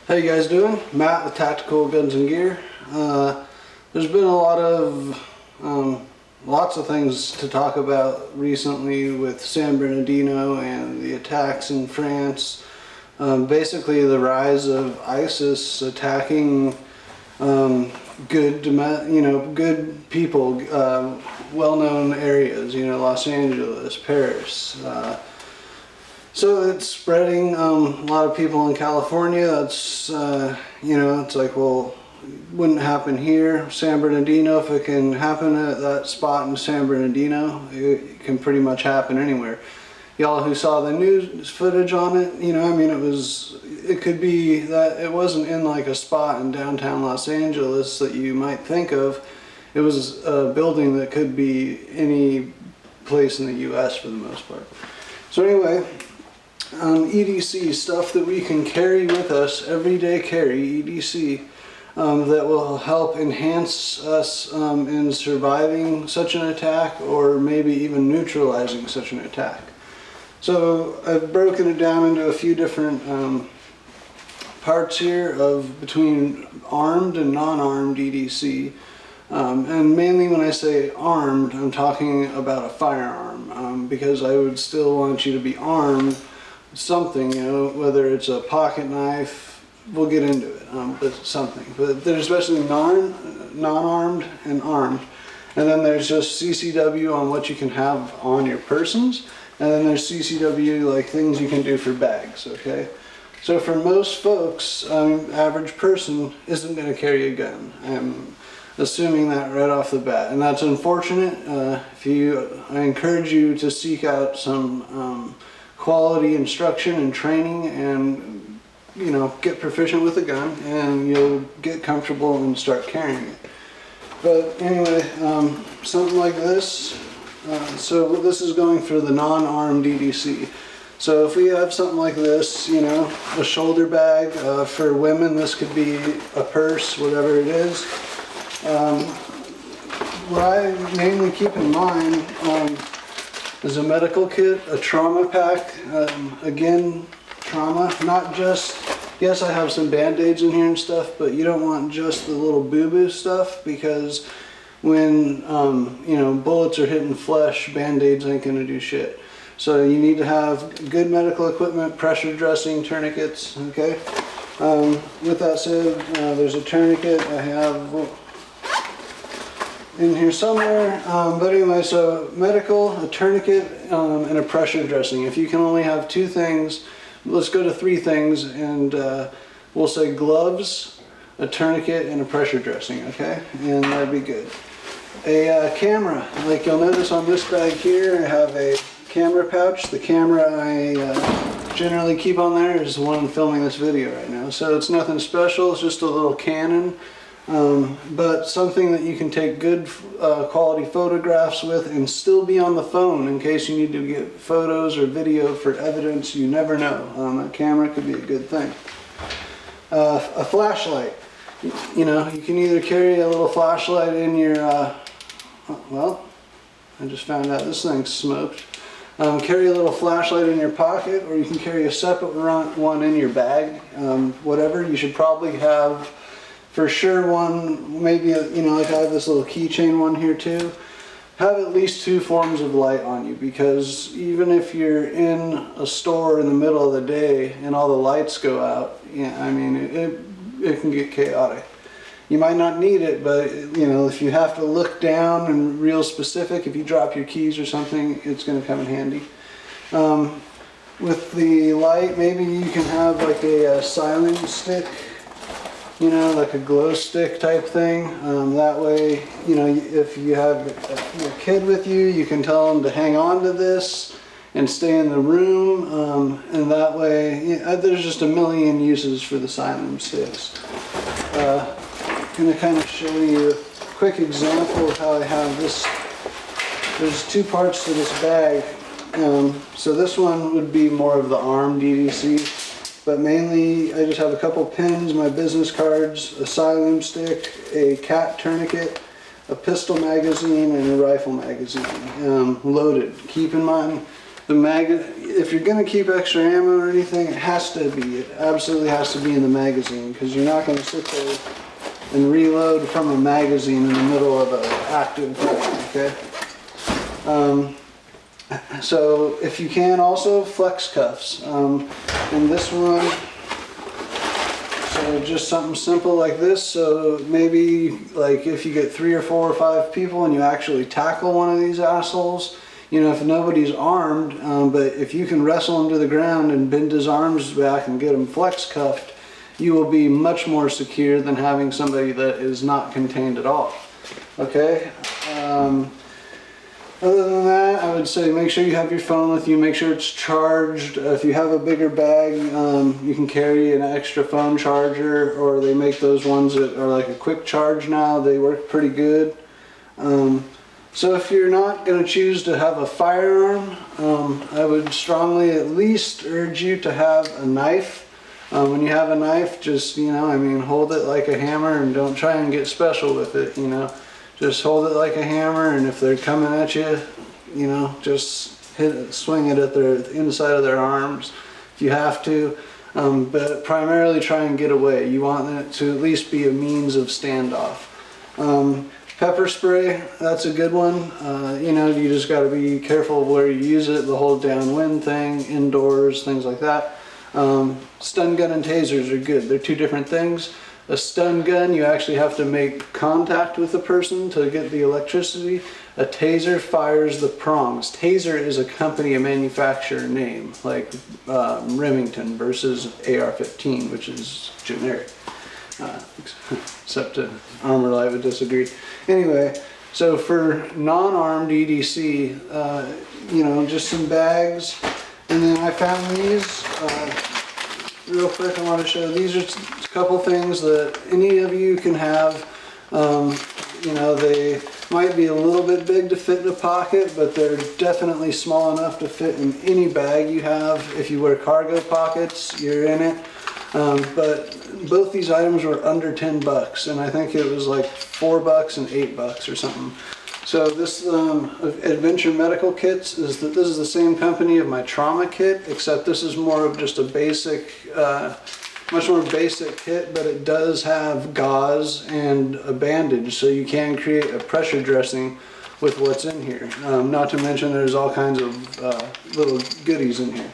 How you guys doing? Matt with Tactical Guns and Gear. There's been a lot of lots of things to talk about recently with San Bernardino and the attacks in France. Basically, the rise of ISIS attacking good people, well-known areas. Los Angeles, Paris. So it's spreading. A lot of people in California. That's it's like, well, it wouldn't happen here. San Bernardino, if it can happen at that spot in San Bernardino, it can pretty much happen anywhere. Y'all who saw the news footage on it, it could be that it wasn't in like a spot in downtown Los Angeles that you might think of. It was a building that could be any place in the U.S. for the most part. So anyway. EDC, stuff that we can carry with us, everyday carry, EDC, that will help enhance us in surviving such an attack or maybe even neutralizing such an attack. So I've broken it down into a few different parts here of between armed and non-armed EDC. And mainly when I say armed, I'm talking about a firearm, because I would still want you to be armed something, whether it's a pocket knife, we'll get into it, but something. But there's especially non-armed and armed. And then there's just CCW on what you can have on your persons. And then there's CCW, like things you can do for bags, okay? So for most folks, average person isn't going to carry a gun. I'm assuming that right off the bat. And that's unfortunate. I encourage you to seek out some quality instruction and training and get proficient with the gun, and you'll get comfortable and start carrying it. But anyway, something like this. So this is going for the non-armed EDC. So if we have something like this, a shoulder bag, for women this could be a purse, whatever it is. What I mainly keep in mind is a medical kit, a trauma pack, again, trauma, not just, yes, I have some band-aids in here and stuff, but you don't want just the little boo-boo stuff, because when, bullets are hitting flesh, band-aids ain't gonna do shit. So you need to have good medical equipment, pressure dressing, tourniquets, okay? With that said, there's a tourniquet I have in here somewhere, but anyway, so medical, a tourniquet, and a pressure dressing. If you can only have two things, let's go to three things, and we'll say gloves, a tourniquet, and a pressure dressing, okay? And that'd be good. A camera, like you'll notice on this bag here, I have a camera pouch. The camera I generally keep on there is the one I'm filming this video right now. So it's nothing special, it's just a little Canon. But something that you can take good quality photographs with and still be on the phone in case you need to get photos or video for evidence. You never know. A camera could be a good thing. A flashlight. You can either carry a little flashlight in your, well, I just found out this thing's smoked. Carry a little flashlight in your pocket, or you can carry a separate one in your bag. Whatever, you should probably have for sure one, maybe, like I have this little keychain one here too. Have at least two forms of light on you, because even if you're in a store in the middle of the day and all the lights go out, it can get chaotic. You might not need it, but if you have to look down and real specific, if you drop your keys or something, it's going to come in handy. With the light, maybe you can have like a silent stick, like a glow stick type thing. That way, if you have your kid with you, you can tell them to hang on to this and stay in the room. And that way, there's just a million uses for the silent sticks. I'm going to kind of show you a quick example of how I have this. There's two parts to this bag. So this one would be more of the armed EDC. But mainly, I just have a couple pins, my business cards, a Cyalume stick, a cat tourniquet, a pistol magazine, and a rifle magazine, loaded. Keep in mind, if you're gonna keep extra ammo or anything, it absolutely has to be in the magazine, because you're not gonna sit there and reload from a magazine in the middle of an active fight, okay? So if you can, also flex cuffs. And this one, so just something simple like this. So maybe like if you get 3 or 4 or 5 people and you actually tackle one of these assholes, you know, if nobody's armed, but if you can wrestle him to the ground and bend his arms back and get him flex cuffed, you will be much more secure than having somebody that is not contained at all. Okay? Other than that, I would say make sure you have your phone with you, make sure it's charged. If you have a bigger bag, you can carry an extra phone charger, or they make those ones that are like a quick charge now. They work pretty good. So if you're not going to choose to have a firearm, I would strongly at least urge you to have a knife. When you have a knife, just, you know, I mean, hold it like a hammer and don't try and get special with it, you know. Just hold it like a hammer, and if they're coming at you, you know, just swing it at their inside of their arms if you have to. But primarily try and get away. You want it to at least be a means of standoff. Pepper spray, that's a good one. You know, you just got to be careful of where you use it, the whole downwind thing, indoors, things like that. Stun gun and tasers are good. They're two different things. A stun gun, you actually have to make contact with the person to get the electricity. A taser fires the prongs. Taser is a company, a manufacturer name, like Remington versus AR-15, which is generic. Except Armor Light would disagree. Anyway, so for non-armed EDC, you know, just some bags. And then I found these. Real quick, I want to show, these are a couple things that any of you can have. You know, they might be a little bit big to fit in a pocket, but they're definitely small enough to fit in any bag you have. If you wear cargo pockets, you're in it. But both these items were under 10 bucks, and I think it was like 4 bucks and 8 bucks or something. So this Adventure Medical Kits this is the same company of my trauma kit, except this is more of just a basic, much more basic kit, but it does have gauze and a bandage, so you can create a pressure dressing with what's in here. Not to mention there's all kinds of little goodies in here.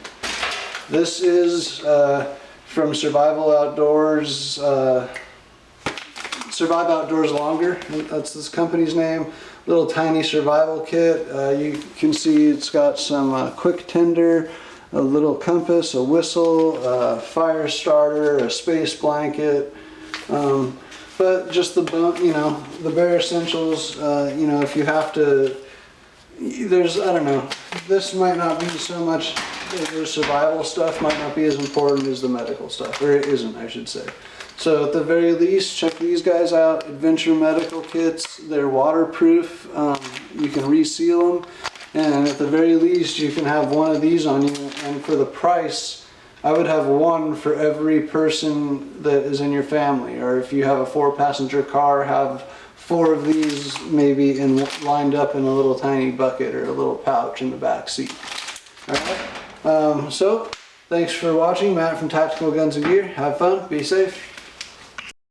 This is from Survival Outdoors, Survive Outdoors Longer, that's this company's name. Little tiny survival kit. You can see it's got some quick tinder, a little compass, a whistle, a fire starter, a space blanket, but just the, you know, the bare essentials. You know, if you have to, there's, I don't know, this might not be so much, the survival stuff might not be as important as the medical stuff, or it isn't, I should say. So at the very least, check these guys out, Adventure Medical Kits. They're waterproof, you can reseal them, and at the very least you can have one of these on you, and for the price, I would have one for every person that is in your family, or if you have a 4-passenger car, have 4 of these maybe lined up in a little tiny bucket or a little pouch in the back seat. Alright, so thanks for watching. Matt from Tactical Guns and Gear. Have fun, be safe.